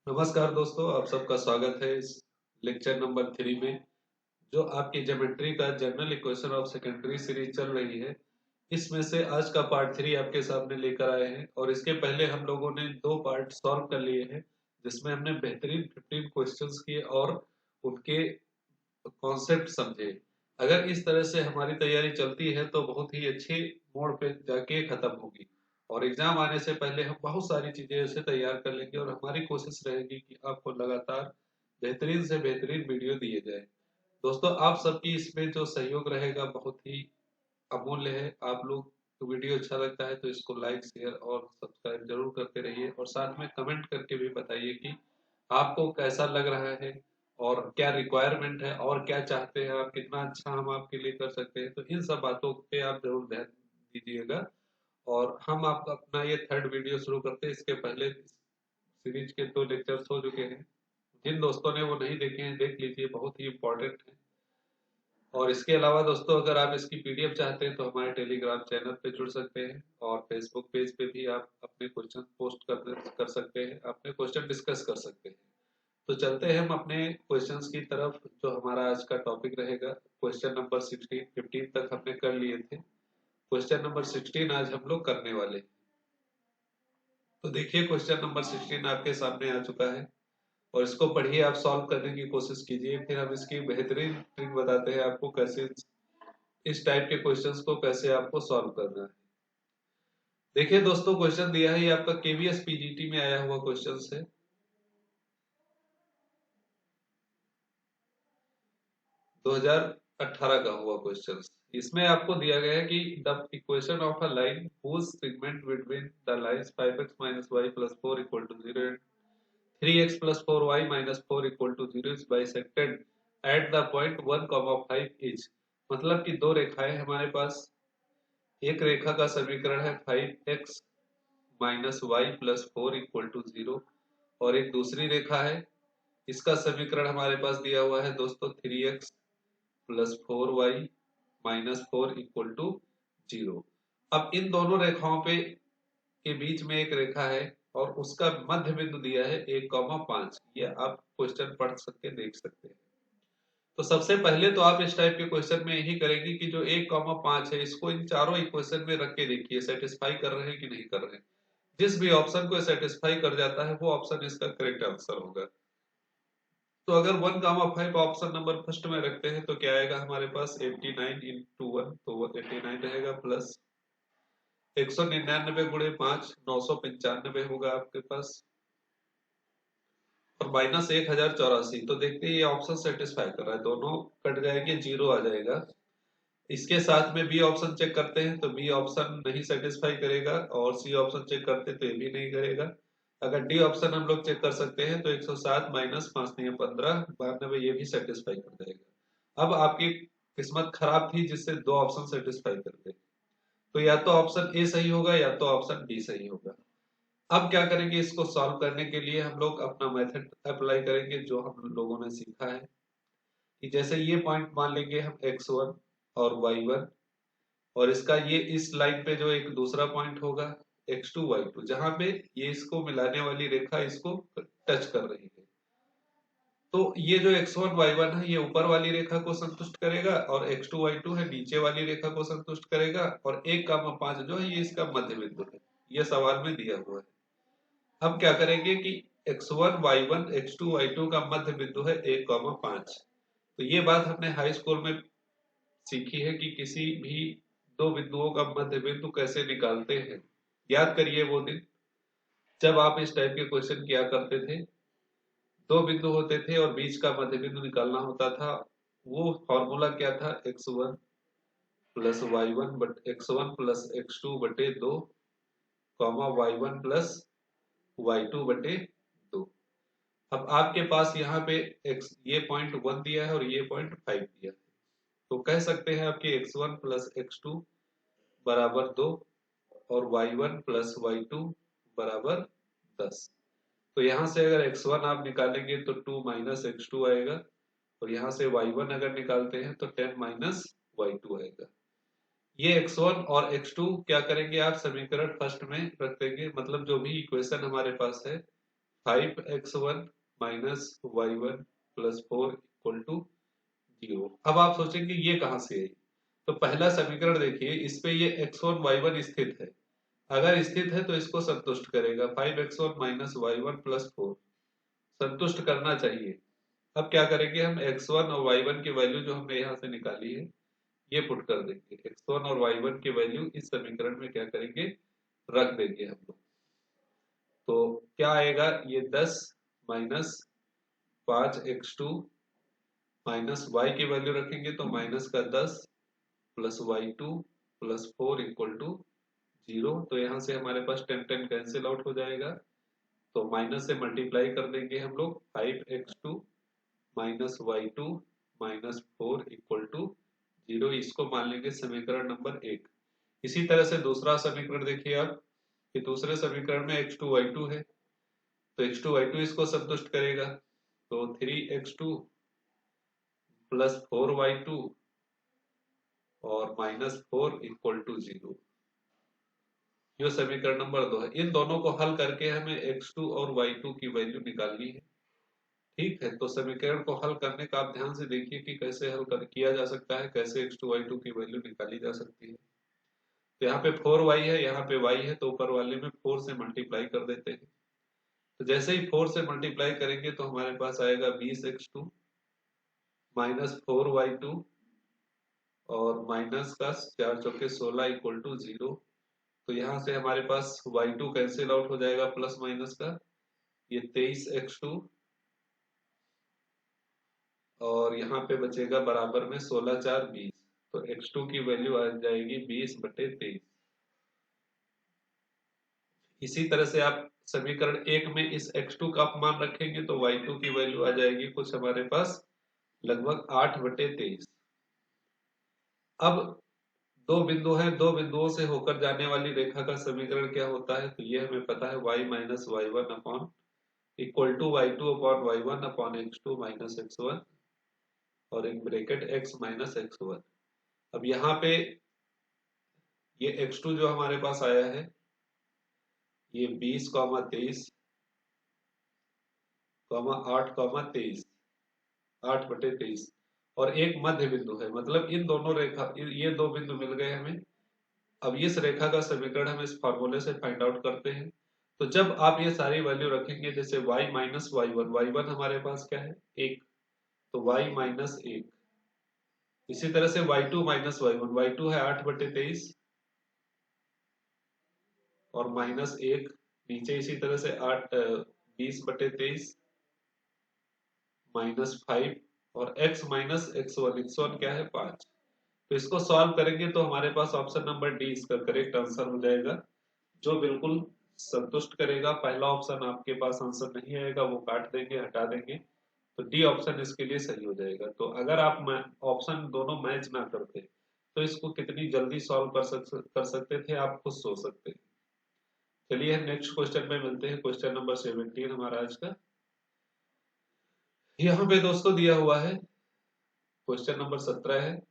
नमस्कार दोस्तों, आप सबका स्वागत है इस लेक्चर नंबर 3 में। जो आपकी ज्योमेट्री का general equation of secondary series चल रही है, इसमें से आज का पार्ट 3 आपके सामने लेकर आए हैं। और इसके पहले हम लोगों ने 2 पार्ट सॉल्व कर लिए हैं, जिसमें हमने बेहतरीन 15 क्वेश्चंस किए और उनके कॉन्सेप्ट समझे। अगर इस तरह से हमारी तैयारी चलती है तो बहुत ही अच्छे मोड़ पे जाके खत्म होगी, और एग्जाम आने से पहले हम बहुत सारी चीजें ऐसे तैयार कर लेंगे। और हमारी कोशिश रहेगी कि आपको लगातार बेहतरीन से बेहतरीन वीडियो दिए जाए। दोस्तों, आप सबकी इसमें जो सहयोग रहेगा बहुत ही अमूल्य है। आप लोग को वीडियो अच्छा लगता है तो इसको लाइक, शेयर और सब्सक्राइब जरूर करते रहिए, और साथ में कमेंट करके भी बताइए कि आपको कैसा लग रहा है और क्या रिक्वायरमेंट है और क्या चाहते हैं आप, कितना अच्छा हम आपके लिए कर सकते हैं। तो इन सब बातों पे आप जरूर ध्यान दीजिएगा। और हम आपका अपना ये थर्ड वीडियो शुरू करते हैं। इसके पहले सीरीज के 2 लेक्चर्स हो चुके हैं। जिन दोस्तों ने वो नहीं देखे हैं, देख लीजिए, बहुत ही इंपॉर्टेंट है। और इसके अलावा दोस्तों, अगर आप इसकी पीडीएफ चाहते हैं तो हमारे टेलीग्राम चैनल पे जुड़ सकते हैं, और फेसबुक पेज पे भी आप अपने क्वेश्चन पोस्ट कर सकते हैं, अपने क्वेश्चन डिस्कस कर सकते हैं। तो चलते हैं हम अपने क्वेश्चंस की तरफ। जो हमारा आज का टॉपिक रहेगा, क्वेश्चन नंबर 16 15 तक हमने कर लिए थे। क्वेश्चन नंबर 16 आज हम लोग करने वाले हैं। तो देखिए, क्वेश्चन नंबर 16 आपके सामने आ चुका है, और इसको पढ़िए, आप सॉल्व करने की कोशिश कीजिए। फिर हम इसकी बेहतरीन ट्रिक बताते हैं आपको, कैसे इस टाइप के क्वेश्चंस को कैसे आपको सॉल्व करना है। देखिए दोस्तों, क्वेश्चन दिया है, ये आपका केवीएस पीजीटी में आया हुआ क्वेश्चन है। 2018 का हुआ क्वेश्चन। इसमें आपको दिया गया है कि the equation of a line whose segment between the lines 5x minus y plus 4 equal to 0 and 3x plus 4y minus 4 equal to 0 is bisected at the point 1, 5 each। मतलब कि दो रेखाएं हमारे पास, एक रेखा का समीकरण है 5x minus y plus 4 equal to 0, और एक दूसरी रेखा है, इसका समीकरण हमारे पास दिया हुआ है दोस्तों 3x plus 4y minus 4 equal to 0। अब इन दोनों रेखाओं पे के बीच में एक रेखा है, और उसका मध्य बिंदु दिया है 1, 5। ये आप क्वेश्चन पढ़ सकते, देख सकते हैं। तो सबसे पहले तो आप इस टाइप के क्वेश्चन में यही करेंगे कि जो 1, 5 है, इसको इन चारों इक्वेशन में रख के देखिए, सेटिस्फाई कर रहे हैं कि नहीं कर रहे हैं। जिस भी ऑप्शन को सेटिस्फाई कर जाता है वो ऑप्शन इसका करेक्ट आंसर होगा। तो अगर 1, 5 ऑप्शन नंबर फर्स्ट में रखते हैं तो क्या आएगा हमारे पास, 89 इंटू 1, तो 89 रहेगा, प्लस 199 गुणे 5 995 होगा आपके पास, और माइनस 1084। तो देखते हैं ये ऑप्शन सेटिस्फाई कर रहा है, दोनों कट जाएंगे, जीरो आ जाएगा। इसके साथ में बी ऑप्शन चेक करते हैं तो बी ऑप्शन नहीं सेटिस्फाई करेगा, और सी ऑप्शन चेक करते हैं तो ये भी नहीं करेगा। अगर डी ऑप्शन हम लोग चेक कर सकते हैं तो 107 माइनस 5 नहीं 15 92, ये भी सेटिस्फाई कर जाएगा। अब आपकी किस्मत खराब थी जिससे दो ऑप्शन सेटिस्फाई करते, तो या तो ऑप्शन ए सही होगा या तो ऑप्शन डी सही होगा। अब क्या करेंगे, इसको सॉल्व करने के लिए हम लोग अपना मेथड अप्लाई करेंगे जो हम लोगों ने सीखा है। कि जैसे ये पॉइंट मान लेंगे हम x1 और y1, और इसका ये इस लाइन पे जो एक दूसरा पॉइंट होगा x2 y2, जहां पे ये इसको मिलाने वाली रेखा इसको टच कर रही है। तो ये जो x1 y1 है, ये ऊपर वाली रेखा को संतुष्ट करेगा, और x2 y2 है नीचे वाली रेखा को संतुष्ट करेगा, और 1, 5 जो है ये इसका मध्य बिंदु है। ये सवाल में दिया हुआ है। अब क्या करेंगे कि x1 y1 x2 y2 का मध्य बिंदु है 1, 5। तो ये बात हमने हाई स्कूल में सीखी है कि किसी भी दो बिंदुओं का मध्य बिंदु कैसे निकालते हैं। याद करिए वो दिन जब आप इस टाइप के क्वेश्चन किया करते थे। दो बिंदु होते थे और बीच का मध्य बिंदु निकालना होता था। वो फॉर्मूला क्या था, x1 plus y1 but x1 plus x2 बटे 2, कॉमा y1 प्लस y2 बटे 2। अब आपके पास यहाँ पे x ये पॉइंट 1 दिया है और ये पॉइंट 5 दिया है, तो कह सकते हैं आपकी x1 प्लस x2 बराबर 2, और y1 प्लस y2 बराबर 10। तो यहाँ से अगर x1 आप निकालेंगे तो 2 माइनस x2 आएगा, और यहाँ से y1 अगर निकालते हैं तो 10 माइनस y2 आएगा। ये x1 और x2 क्या करेंगे, आप समीकरण फर्स्ट में रख देंगे, मतलब जो भी इक्वेशन हमारे पास है 5x1 minus y1 plus 4 equal to 0। अब आप सोचेंगे ये कहां से है, तो पहला समीकरण देखिए, इस पे ये x1 y1 स्थित है, अगर स्थित है तो इसको संतुष्ट करेगा। 5x1 माइनस y1 प्लस 4 संतुष्ट करना चाहिए। अब क्या करेंगे हम, x1 और y1 की वैल्यू जो हमने यहाँ से निकाली है ये पुट कर देंगे। x1 और y1 की वैल्यू इस समीकरण में क्या करेंगे, रख देंगे हम लोग। तो क्या आएगा, ये 10 माइनस 5x2 माइनस y की वैल्यू रखेंगे तो माइनस का 10 plus y2 plus 4 equal to 0। तो यहाँ से हमारे पास 10 कैंसिल आउट हो जाएगा, तो माइनस से मल्टीप्लाई कर देंगे हम लोग। 5x2 minus y2 minus 4 equal to 0, इसको मान लेंगे समीकरण नंबर 1। इसी तरह से दूसरा समीकरण देखिए आप, कि दूसरे समीकरण में x2 y2 है, तो x2 y2 इसको संतुष्ट करेगा। तो 3x2 प्लस 4y2 और माइनस 4 इक्वल टू 0, ये समीकरण नंबर 2 है। इन दोनों को हल करके हमें x2 और y2 की वैल्यू निकालनी है। ठीक है, तो समीकरण को हल करने का आप ध्यान से देखिए कि कैसे किया जा सकता है, कैसे x2 y2 की वैल्यू निकाली जा सकती है। तो यहाँ पे 4y है, यहाँ पे y है, तो ऊपर वाले में 4 से मल्टीप्लाई कर देते हैं। तो जैसे ही 4 से मल्टीप्लाई करेंगे तो हमारे पास आएगा 20x2 माइनस 4y2 और माइनस का 4 चौके 16 इक्वल टू 0। तो यहाँ से हमारे पास y2 कैंसिल आउट हो जाएगा प्लस माइनस का, ये 23x2 और यहाँ पे बचेगा बराबर में 16 4 20। तो x2 की वैल्यू आ जाएगी 20/23। इसी तरह से आप समीकरण 1 में इस x2 का आप मान रखेंगे तो y2 की वैल्यू आ जाएगी कुछ हमारे पास लगभग 8/23। अब दो बिंदु हैं, दो बिंदुओं से होकर जाने वाली रेखा का समीकरण क्या होता है, तो ये हमें पता है y minus y1 upon equal to y2 upon y1 upon x2 minus x1 और एक ब्रैकेट x माइनस x1। अब यहाँ पे ये x2 जो हमारे पास आया है ये 20, 23, 8, 8/23 और एक मध्य बिंदु है, मतलब इन दोनों रेखा, ये दो बिंदु मिल गए हमें। अब इस रेखा का समीकरण हम इस फॉर्मूले से फाइंड आउट करते हैं। तो जब आप ये सारी वैल्यू रखेंगे, जैसे y माइनस y1 हमारे पास क्या है 1, तो y माइनस 1। इसी तरह से y2 माइनस y2 है 8/23 और माइनस 1 नीचे, इसी तरह से 20/23 माइनस 5 और x माइनस x1 क्या है 5। तो इसको सॉल्व करेंगे तो हमारे पास ऑप्शन नंबर डी इसका करेक्ट आंसर हो जाएगा, जो बिल्कुल संतुष्ट करेगा। पहला ऑप्शन आपके पास आंसर नहीं आएगा, वो काट देंगे, हटा देंगे, तो डी ऑप्शन इसके लिए सही हो जाएगा। तो अगर आप ऑप्शन दोनों मैच ना करते तो इसको कितनी जल्दी सॉल्व कर सकते थे आप खुद सोच सकते हैं। चलिए हम नेक्स्ट क्वेश्चन में मिलते हैं। क्वेश्चन नंबर 17 हमारा आज का यहाँ पे दोस्तों दिया हुआ है। क्वेश्चन नंबर 17 है,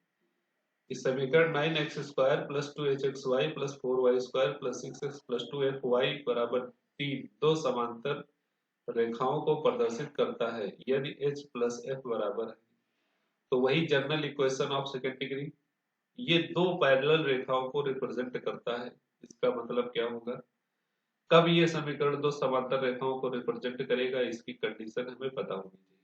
इस समीकरण 9x² plus 2hxy plus 4y² plus 6x plus 2fy बराबर 3 दो समांतर रेखाओं को प्रदर्शित करता है यदि h प्लस f बराबर है। तो वही general equation of second degree, ये दो पैरेलल रेखाओं को रिप्रेजेंट करता है। इसका मतलब क्या होगा, कब ये समीकरण दो समांतर रेखाओं को रिप्रेजेंट करेगा, इसकी कंडीशन हमें पता होनी चाहिए।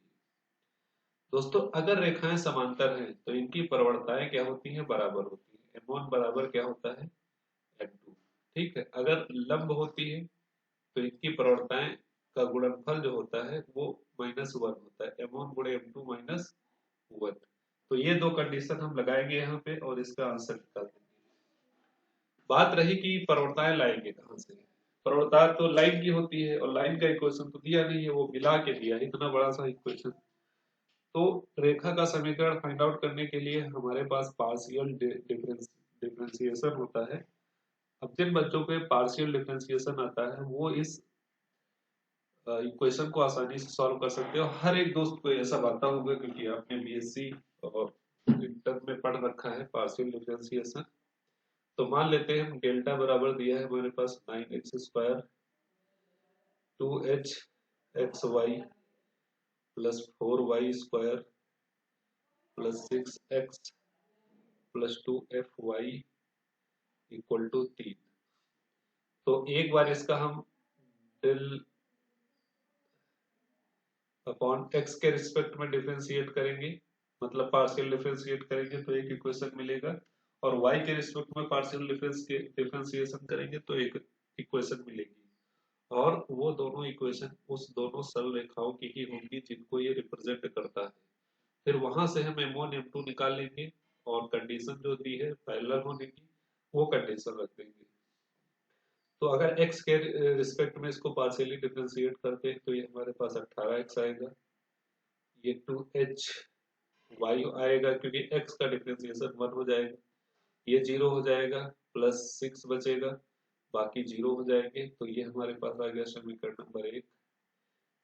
दोस्तों अगर रेखाएं समांतर हैं तो इनकी प्रवणताएं क्या होती हैं, बराबर होती है। m1 बराबर क्या होता है m2। ठीक है, अगर लंब होती है तो इनकी प्रवणताएं का गुणनफल जो होता है वो -1 होता है, m1 गुणे m2 -1। तो ये दो कंडीशन हम लगाएंगे यहाँ पे और इसका आंसर निकाल देंगे। बात रही कि प्रवणताएं लाएंगे कहाँ से। प्रवणता तो लाइन की होती है और लाइन का इक्वेशन तो दिया नहीं है, वो मिला के दिया है इतना बड़ा सा इक्वेशन। तो रेखा का समीकरण फाइंड आउट करने के लिए हमारे पास पार्शियल डिफरेंशिएशन होता है। अब जिन बच्चों पे पार्शियल डिफरेंशिएशन आता है वो इस इक्वेशन को आसानी से सॉल्व कर सकते हो। हर एक दोस्त को ऐसा आता होगा क्योंकि आपने बीएससी और इंटर में पढ़ रखा है पार्शियल डिफरेंशिएशन। तो मान लेते हैं हम डेल्टा बराबर दिया है हमारे पास 9x² 2h x y plus 4y² plus 6x plus 2fy equal to 3। तो एक बार इसका हम डेल अपॉन एक्स के रिस्पेक्ट में डिफरेंशिएट करेंगे, मतलब पार्शियल डिफरेंशिएट करेंगे तो एक इक्वेशन मिलेगा, और वाई के रिस्पेक्ट में पार्शियल डिफरेंशिएशन करेंगे तो एक इक्वेशन मिलेगी। और वो दोनों इक्वेशन उस दोनों सरल रेखाओं की ही होंगी जिनको ये रिप्रेजेंट करता है। फिर वहां से हम m1 m2 निकाल लेंगे और कंडीशन जो दी है पैरेलल होने की वो कंडीशन रख देंगे। तो अगर x के रिस्पेक्ट में इसको पार्शियली डिफरेंशिएट करते हैं तो ये हमारे पास 18x आएगा, ये 2h y आएगा क्योंकि x का डिफरेंशिएशन 1 हो जाएगा, ये 0 हो जाएगा, प्लस 6 बचेगा, बाकी 0 हो जाएंगे। तो ये हमारे पास आ गया समीकरण नंबर 1।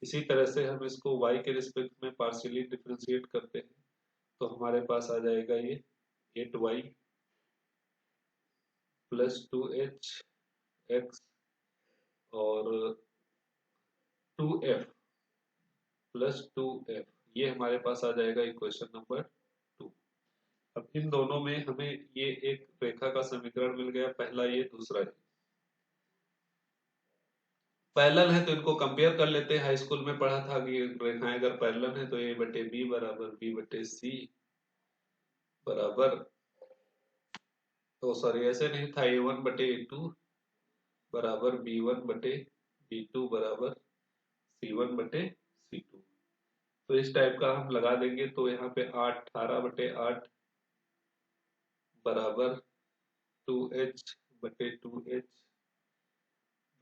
इसी तरह से हम इसको y के रिस्पेक्ट में पार्शियली डिफरेंशिएट करते हैं तो हमारे पास आ जाएगा ये 8y प्लस 2h x और 2f प्लस 2f, ये हमारे पास आ जाएगा इक्वेशन नंबर 2। अब इन दोनों में हमें ये एक रेखा का समीकरण मिल गया, पहला ये दूसरा ये पैरेलल है तो इनको कंपेयर कर लेते हैं। हाई स्कूल में पढ़ा था कि रेखाएं अगर पैरेलल है तो a बटे बी बराबर b बटे सी बराबर, तो सॉरी ऐसे नहीं था, a1 बटे a2 बराबर b1 बटे b2 बराबर c1 बटे c2। तो इस टाइप का हम लगा देंगे तो यहाँ पे 18 बटे 8 बराबर 2h बटे 2h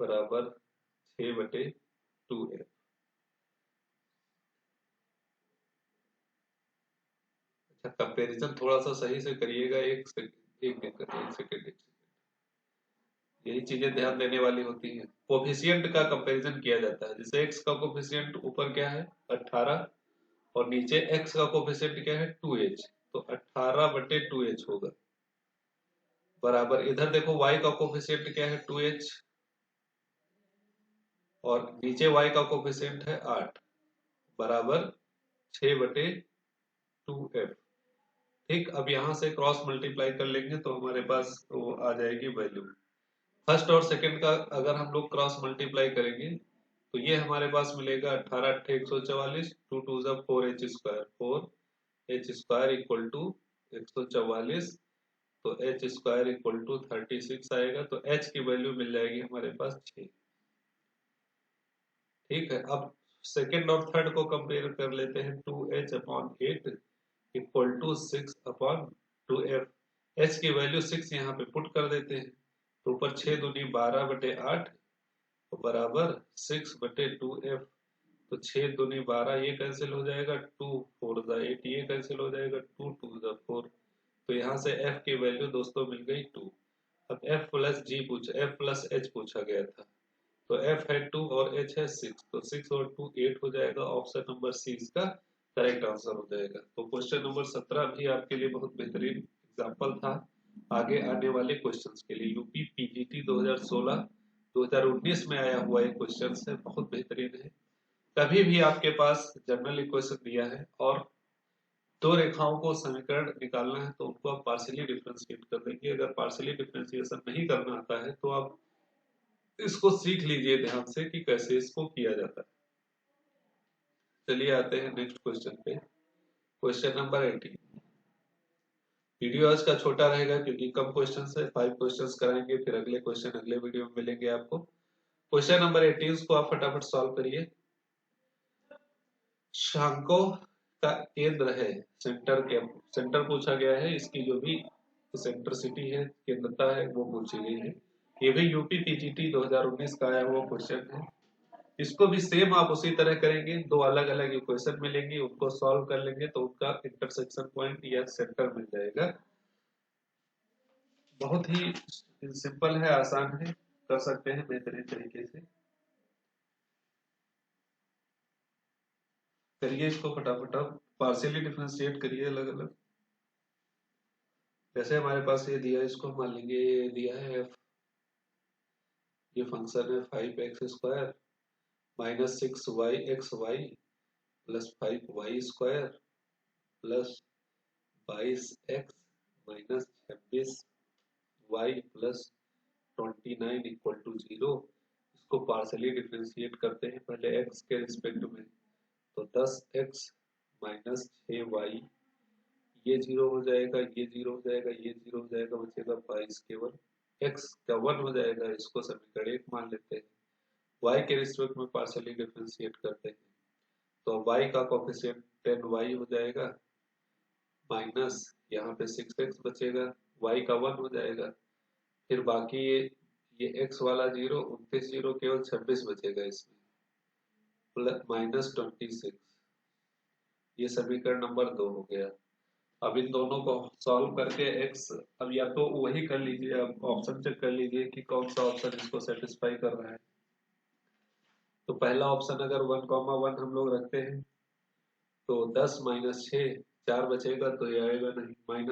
बराबर 6 बटे 2f। अच्छा, कंपेरिजन थोड़ा सा सही से करिएगा, एक सेकंड एक दिक्कत है, एक सेकंड यही चीजें ध्यान देने वाली होती हैं। कोफिशिएंट का कंपैरिजन किया जाता है, जैसे x का कोफिशिएंट ऊपर क्या है 18 और नीचे x का कोफिशिएंट क्या है 2h, तो 18 बटे 2h होगा बराबर, इधर देखो y का कोफिशिएंट क्या है 2h और नीचे y का कोफिशिएंट है 8 बराबर 6 बटे 2f। ठीक, अब यहां से क्रॉस मल्टीप्लाई कर लेंगे तो हमारे पास वो आ जाएगी वैल्यू। फर्स्ट और सेकंड का अगर हम लोग क्रॉस मल्टीप्लाई करेंगे तो ये हमारे पास मिलेगा 18 अट्ठे 144, 2 2 जा 4h² 4h² इक्वल टू 144, तो h² इक्वल टू 36 आएगा, तो h की वैल्यू मिल जाएगी हमारे पास 6। ठीक है, अब सेकंड और थर्ड को कंपेयर कर लेते हैं, 2h upon 8 equal to 6 upon 2f। h की वैल्यू 6 यहाँ पे पुट कर देते हैं तो ऊपर 6 दूनी 12 बटे 8 तो बराबर 6 बटे 2f। तो 6 दूनी 12, ये कैंसिल हो जाएगा, 2 4 जा 8, ये कैंसिल हो जाएगा, 2 2 जा 4। तो यहाँ से f की वैल्यू दोस्तों मिल गई 2। अब f प्लस g पूछा, f प्लस h पूछा गया था, तो f है 2 और h है 6, तो 6 और 2 8 हो जाएगा। ऑप्शन नंबर सी इसका करेक्ट आंसर हो जाएगा। तो क्वेश्चन नंबर 17 भी आपके लिए बहुत बेहतरीन एग्जाम्पल था आगे आने वाले क्वेश्चंस के लिए। यूपी पीजीटी 2016-2019 में आया हुआ एक क्वेश्चन है, बहुत बेहतरीन है। कभी भी आपके पास जनरल इक्वेशन दिया है और दो रेखाओं को समीकरण निकालना है तो उनको आप पार्शियली डिफरेंशिएट कर देंगे। अगर पार्शियली डिफरेंशिएशन नहीं करना आता है तो आप इसको सीख लीजिए ध्यान से कि कैसे इसको किया जाता है। चलिए आते हैं नेक्स्ट क्वेश्चन पे, क्वेश्चन नंबर 18। वीडियो आज का छोटा रहेगा क्योंकि कम क्वेश्चन है, 5 क्वेश्चन कराएंगे, फिर अगले क्वेश्चन अगले वीडियो में मिलेंगे आपको। क्वेश्चन नंबर 18 को आप फटाफट सॉल्व करिए। शंको का केंद्र है, सेंटर पूछा गया है, इसकी जो भी सेंट्रिसिटी है, केंद्रता है, वो पूछी गई है। ये भी यूपी पीजीटी 2019 का आया हुआ क्वेश्चन है। इसको भी सेम आप उसी तरह करेंगे, दो अलग अलग इक्वेशन मिलेंगी, उनको सॉल्व कर लेंगे तो उनका इंटरसेक्शन पॉइंट या सेंटर मिल जाएगा। बहुत ही सिंपल है, आसान है, कर सकते हैं बेहतरीन तरीके से। करिए इसको फटाफट, आप पार्शियली डिफरेंशिएट करिए अलग अलग। जैसे हमारे पास ये दिया है, इसको मान लेंगे ये दिया है f, ये फंक्शन है 5x² -6y(xy) plus 5y² plus 22x minus 26y plus 29 equal to 0। इसको पार्सली डिफ्रेंशिएट करते हैं पहले x के रिस्पेक्ट में, तो 10x माइनस 6y, ये 0 हो जाएगा, ये 0 हो जाएगा, ये 0 हो जाएगा, बचेगा 22, केवल x का 1 हो जाएगा। इसको समीकरण 1 मान लेते हैं। y के रिस्पेक्ट में पार्सली डिफ्रेंशिएट करते हैं, तो y का कोफिशिएंट 10y हो जाएगा, माइनस यहाँ पे 6x बचेगा, y का 1 हो जाएगा, फिर बाकी ये x वाला 0, 29 0, केवल 26 बचेगा इसमें, प्लस माइनस 26। ये समीकरण नंबर 2 हो गया। अब इन दोनों को सॉल्व करके x, अब या तो वही कर लीजिए, अब ऑप्शन चेक कर लीजिए कि कौन सा ऑप्शन इसको सेटिस्फाई कर रहा है। तो पहला ऑप्शन अगर 1,1 हम लोग रखते हैं तो 10 माइनस 6 4 बचेगा, तो ये आएगा नहीं, -1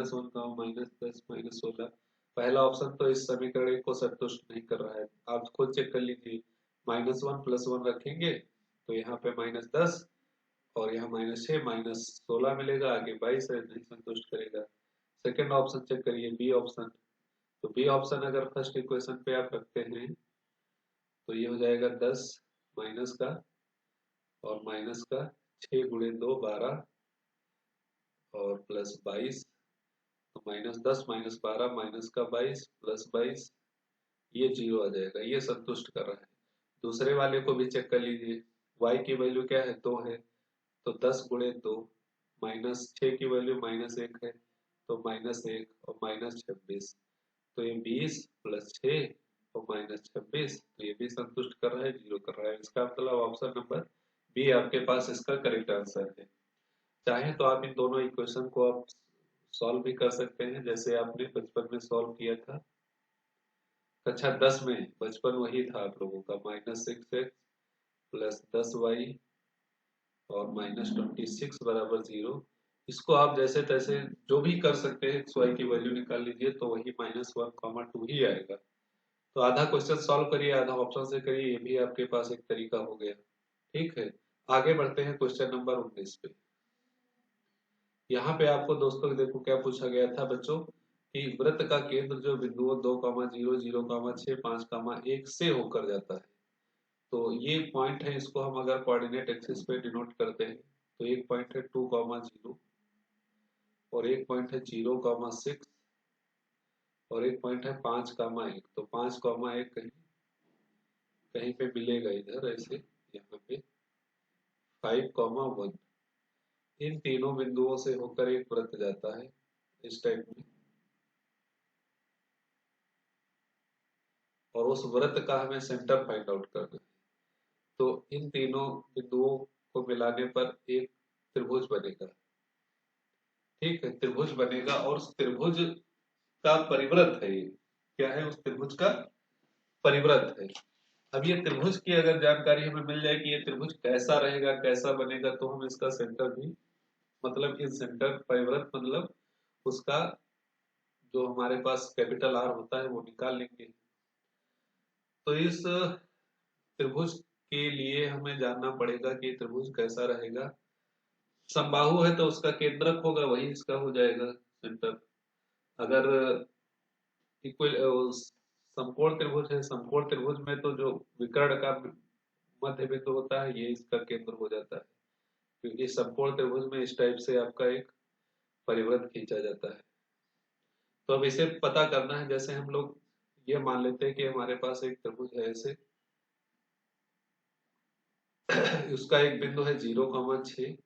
-10 -16। पहला ऑप्शन तो इस समीकरण को संतुष्ट नहीं कर रहा है, आप खुद चेक कर लीजिए। -1 + 1 रखेंगे तो यहाँ पे -10 और यहाँ -6 -16 मिलेगा, आगे 22 है, नहीं संतुष्ट करेगा। सेकेंड ऑप्शन चेक करिए, बी ऑप्शन। तो बी ऑप्शन अगर फर्स्ट इक्वेशन पे आप रखते हैं तो ये हो जाएगा 10 माइनस का और माइनस का 6 × 2 12 और प्लस 22, तो -10 -12 माइनस का 22 प्लस 22, ये 0 आ जाएगा, ये संतुष्ट कर रहा है। दूसरे वाले को भी चेक कर लीजिए, y की वैल्यू क्या है, 2 है, तो 10 × 2, -6 की वैल्यू -1 है, तो -1 और -26, तो ये 20 प्लस 6 और -26, तो ये भी संतुष्ट कर रहा है, 0 कर रहा है। इसका मतलब ऑप्शन नंबर बी आपके पास इसका करेक्ट आंसर है। चाहे तो आप इन दोनों इक्वेशन को आप सॉल्व भी कर सकते हैं, जैसे आपने बचपन में सॉल्व किया था कक्षा 10 में। बचपन वही था आप लोगों का, -6x प्लस 10y और -26 बराबर 0। इसको आप जैसे तैसे जो भी कर सकते हैं, x y की वैल्यू निकाल लीजिए, तो वही -1,2 ही आएगा। तो आधा क्वेश्चन सॉल्व करिए, आधा ऑप्शन से करिए, ये भी आपके पास एक तरीका हो गया। ठीक है, आगे बढ़ते हैं क्वेश्चन नंबर 19 पे। यहाँ पे आपको दोस्तों देखो क्या पूछा गया था बच्चों, कि वृत्त का केंद्र जो बिंदुओं 2,0 0,6 5,1 से होकर जाता है। तो ये पॉइंट है, इसको हम अगर कोऑर्डिनेट एक्सिस पे डिनोट करते हैं तो एक पॉइंट है 2,0 और एक पॉइंट है 0,6 और एक पॉइंट है 5,1। तो 5,1 कहीं कहीं पे मिलेगा इधर ऐसे, यहाँ पे 5,1। इन तीनों बिंदुओं से होकर एक वृत्त जाता है इस टाइप में, और उस वृत्त का हमें सेंटर फाइंड आउट करना है। तो इन तीनों बिंदुओं को मिलाने पर एक त्रिभुज बनेगा। ठीक है, त्रिभुज बनेगा और उस त्रिभुज का परिवृत्त है ये। क्या है, उस त्रिभुज का परिवृत्त है। अब ये त्रिभुज की अगर जानकारी हमें मिल जाए कि ये त्रिभुज कैसा रहेगा, कैसा बनेगा, तो हम इसका सेंटर भी, मतलब इन सेंटर परिवृत्त मतलब उसका जो हमारे पास कैपिटल आर होता है वो निकाल लेंगे। तो इस त्रिभुज के लिए हमें जानना पड़ेगा कि त्रिभुज कैसा रहेगा। समबाहु है तो उसका केंद्रक होगा, वही इसका हो जाएगा सेंटर। अगर इक्वल समकोण त्रिभुज है, समकोण त्रिभुज में तो जो विकर्ण का मध्य बिंदु होता है ये इसका केंद्र हो जाता है, क्योंकि समकोण त्रिभुज में इस टाइप से आपका एक परिवृत्त खींचा जाता है। तो अब इसे पता करना है, जैसे हम लोग ये मान लेते हैं कि हमारे पास एक त्रिभुज है ऐसे उसका एक बिंदु है 0,6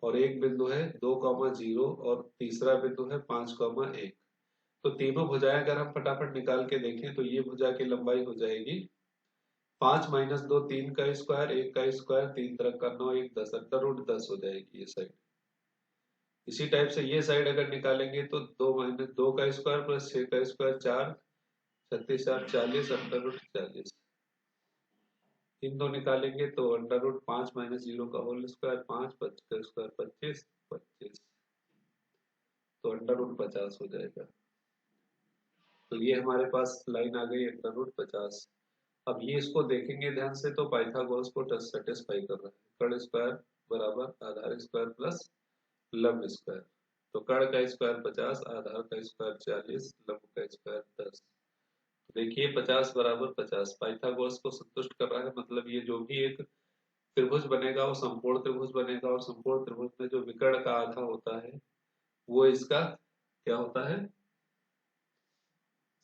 और एक बिंदु है 2,0 और तीसरा बिंदु है 5,1। तो तीनों भुजाएं अगर हम फटाफट निकाल के देखें तो ये भुजा की लंबाई हो जाएगी 5 - 2 3 का स्क्वायर, 1 का स्क्वायर, 3 तरह का 9 1 10, √10 हो जाएगी ये साइड। इसी टाइप से ये साइड अगर निकालेंगे तो 2 - 2 का स्क्वायर प्लस 6 का स्क्वायर 4 36 4 40 √40। इन दो निकालेंगे तो √5 - 0 का होल स्क्वायर 5 25 का स्क्वायर 25 25, तो √50 हो जाएगा। तो ये हमारे पास लाइन आ गई √50। अब ये इसको देखेंगे ध्यान से तो पाइथागोरस को सेटिस्फाई कर रहा है। कर्ण स्क्वायर बराबर आधार स्क्वायर प्लस लंब स्क्वायर। तो कर्ण का स्क्वायर 50, आधार का स्क्वायर 40, लंब का स्क्वायर 10। देखिए 50 बराबर 50 पाइथागोरस को संतुष्ट कर रहा है। मतलब ये जो भी एक त्रिभुज बनेगा वो समकोण त्रिभुज बनेगा, और समकोण त्रिभुज में जो विकर्ण का आधा होता है वो इसका क्या होता है,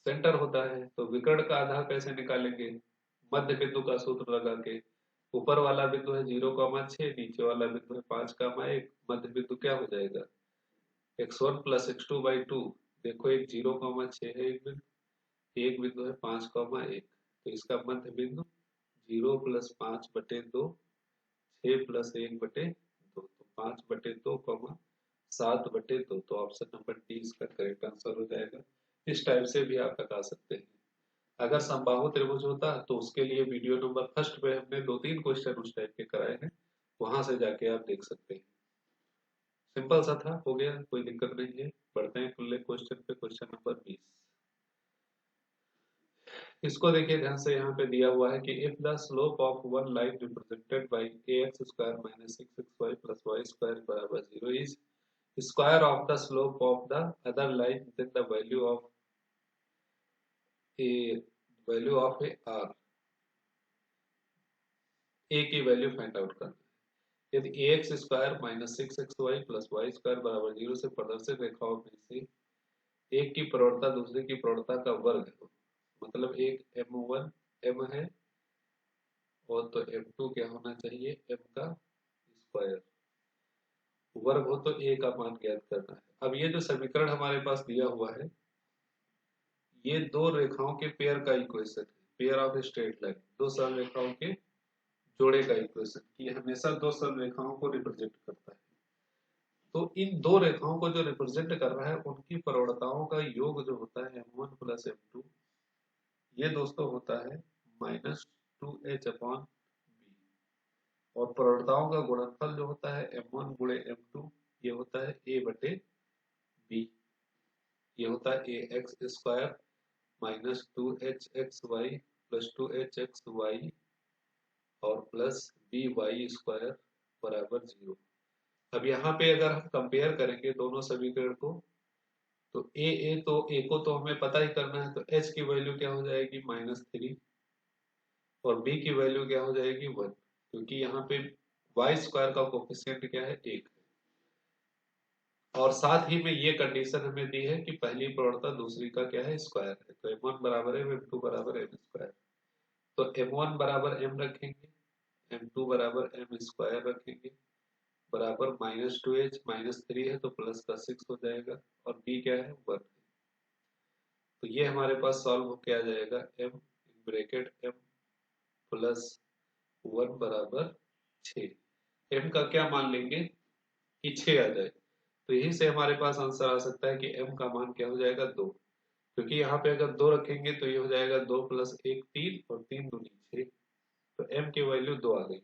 सेंटर होता है। तो विकर्ण का आधा कैसे निकालेंगे, मध्य बिंदु का सूत्र लगा के। ऊपर वाला बिंदु है 0,6, नीचे वाला बिंदु है 5,1। मध्य बिंदु क्या हो जाएगा, x1 प्लस x2 बाई 2। देखो एक 0,6 है एक बिंदु है 5,1। तो इसका मध्य बिंदु 0 + 5/2, 6 + 1/2, तो 5/2, 7/2। तो ऑप्शन नंबर डी इसका करेक्ट आंसर हो जाएगा। इस टाइप से भी आप लगा सकते हैं। अगर समबाहु त्रिभुज होता तो उसके लिए वीडियो नंबर फर्स्ट पे हमने 2-3 क्वेश्चन उस टाइप के कराए हैं, वहां से जाके आप देख सकते हैं। सिंपल सा था, हो गया, कोई दिक्कत नहीं है। बढ़ते हैं अगले क्वेश्चन पे, क्वेश्चन नंबर 20। इसको देखिए ध्यान से, यहाँ पे दिया हुआ है कि if the slope of one line represented by ax square minus 6xy plus y square बराबर 0 is square of the slope of the other line, then the value of a or, a की value find out करना है। यदि ax square minus 6xy plus y square बराबर 0 से प्रदर्शित रेखाओं में से एक की प्रवणता दूसरे की प्रवणता का वर्ग है, मतलब एक m1 m है और तो m2 क्या होना चाहिए, m का स्क्वायर। वर्ग हो तो a का मान ज्ञात करना है। अब ये जो समीकरण हमारे पास दिया हुआ है, ये दो रेखाओं के पेयर का इक्वेशन है, पेयर ऑफ स्ट्रेट लाइन, दो सरल रेखाओं के जोड़े का इक्वेशन। ये हमेशा दो सरल रेखाओं को रिप्रेजेंट करता है। तो इन दो रेखाओं को जो रिप्रेजेंट कर रहा है उनकी प्रवणताओं का योग जो होता है m1 + m2, ये दोस्तों होता है -2h/b। और प्रवणताओं का गुणनफल जो होता है m1 × m2, ये होता है a/b। ये होता है ax square minus 2hxy plus 2hxy और प्लस by स्क्वायर बराबर 0। अब यहाँ पे अगर हम कंपेयर करेंगे दोनों समीकरण को, तो a को तो हमें पता ही करना है, तो h की वैल्यू क्या हो जाएगी -3, और b की वैल्यू क्या हो जाएगी 1, क्योंकि यहाँ पे y स्क्वायर का कोफिशिएंट क्या है 1। और साथ ही में ये कंडीशन हमें दी है कि पहली प्रवणता दूसरी का क्या है, स्क्वायर है। तो m1 बराबर m, m2 बराबर m स्क्वायर। तो m1 बराबर m रखेंगे, m2 बराबर m स्क्वायर रखेंगे, बराबर -2h, -3 है तो प्लस का 6 हो जाएगा, और b क्या है 1 है। तो ये हमारे पास सॉल्व होके आ जाएगा m ब्रैकेट m प्लस 1 बराबर 6। m का क्या मान लेंगे कि 6 आ जाए, तो यही से हमारे पास आंसर आ सकता है कि m का मान क्या हो जाएगा 2। क्योंकि यहाँ पे अगर 2 रखेंगे तो ये हो जाएगा 2 + 1 3, और 3 दूनी 6। तो m की वैल्यू 2 आ गई।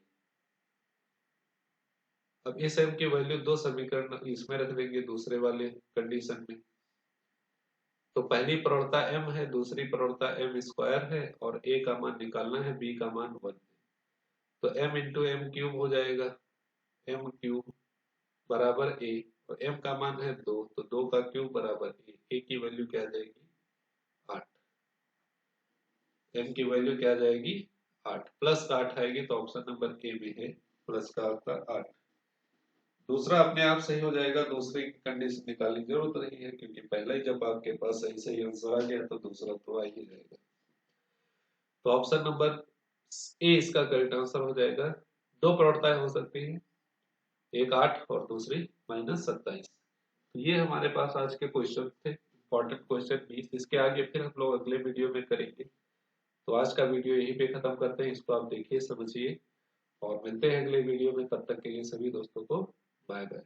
अब इस m की वैल्यू दो समीकरण इसमें रख देंगे दूसरे वाले कंडीशन में। तो पहली प्रवणता m है, दूसरी प्रवणता m स्क्वायर है, और a का मान निकालना है, b का मान 1 है। तो m × m³ हो जाएगा, m³ बराबर a, और m का मान है 2, तो 2 का क्यूब बराबर a की वैल्यू क्या आ जाएगी 8। m की वैल्यू क्या आ जाएगी 8, प्लस का 8 आएगी, तो ऑप्शन नंबर ए में है प्लस का 8। दूसरा अपने आप सही हो जाएगा, दूसरी कंडीशन निकालने की जरूरत नहीं है, क्योंकि पहला ही जब आपके पास सही सही आंसर आ गया तो दूसरा तो आ ही जाएगा। तो ऑप्शन नंबर ए इसका करेक्ट आंसर हो जाएगा। दो प्रवणताएं हो सकती हैं, एक 8 और दूसरी -27। तो ये हमारे पास आज के क्वेश्चन थे, इंपॉर्टेंट क्वेश्चन 20। इसके आगे फिर हम लोग अगले वीडियो में करेंगे। तो आज का वीडियो यहीं पे खत्म करते हैं, इसको आप देखिए समझिए, और मिलते हैं अगले वीडियो में। तब तक के लिए सभी दोस्तों को बाय बाय।